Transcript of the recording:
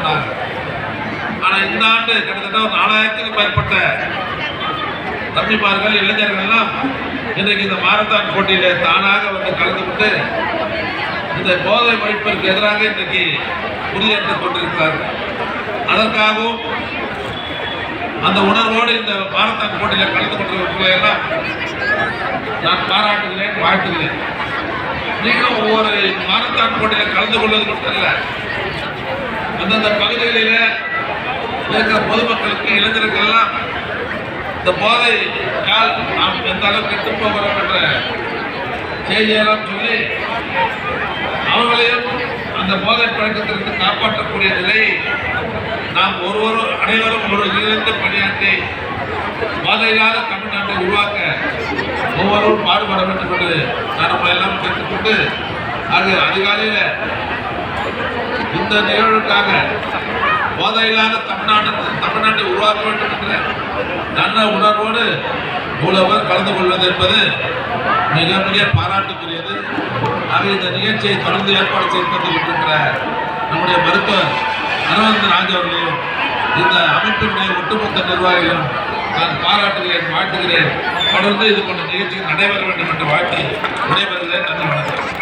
சொன்னாங்க. ஆனா இந்த ஆண்டு கிட்டத்தட்ட ஒரு 4000க்கும் மேற்பட்ட தம்பிமார்கள் இளைஞர்கள் எல்லாம் இன்றைக்கு இந்த மாரத்தான் போட்டியில தானாக வந்து கலந்து கொண்டு இந்த போதை ஒழிப்பிற்கு எதிராக இன்றைக்கு உறுதியேற்றுக் கொண்டிருக்கிறார்கள். அதற்காகவும் அந்த உணர்வோடு இந்த மாரத்தான் போட்டியில கலந்து கொண்டிருக்கிறவர்களை எல்லாம் நான் பாராட்டுகிறேன், வாழ்த்துகிறேன். நீங்களும் ஒவ்வொரு மாரத்தான் போட்டியில கலந்து கொள்வது மட்டும் இல்ல, அந்தந்த பகுதிகளில இருக்கிற பொதுமக்களுக்கு இளைஞர்கள் எல்லாம் இந்த போதையால் நாம் எந்த அளவுக்கு கெட்டு போகிறோம் என்ற செய்தியெல்லாம் சொல்லி அவங்களையும் அந்த போதை பழக்கத்திற்கு காப்பாற்றக்கூடிய நிலையை நாம் அனைவரும் ஒரு இணைந்து பணியாற்றி போதையில்லாத தமிழ்நாட்டை உருவாக்க ஒவ்வொருவரும் பாடுபட வேண்டும் என்று நான் நம்ம எல்லாம் கேட்டுக்கொண்டு அது அதிகாலையில் இந்த நிகழ்வுக்காக போதையில்லாத தமிழ்நாட்டை உருவாக்க வேண்டும் என்ற நல்ல உணர்வோடு மூலவர் கலந்து கொள்வது என்பது மிக மிக பாராட்டுக்குரியது. ஆக இந்த நிகழ்ச்சியை தொடர்ந்து ஏற்பாடு செய்து கொண்டிருக்கிற நம்முடைய மருத்துவர் அரவிந்த் ராஜ் அவர்களையும் இந்த அமைப்பினுடைய ஒட்டுமொத்த நிர்வாகிகளும் நான் பாராட்டுகிறேன், வாழ்த்துகிறேன். தொடர்ந்து இது போன்ற நிகழ்ச்சிகள் நடைபெற வேண்டும் என்று வாழ்த்தி விடைபெறுகிறேன். நன்றி, வணக்கம்.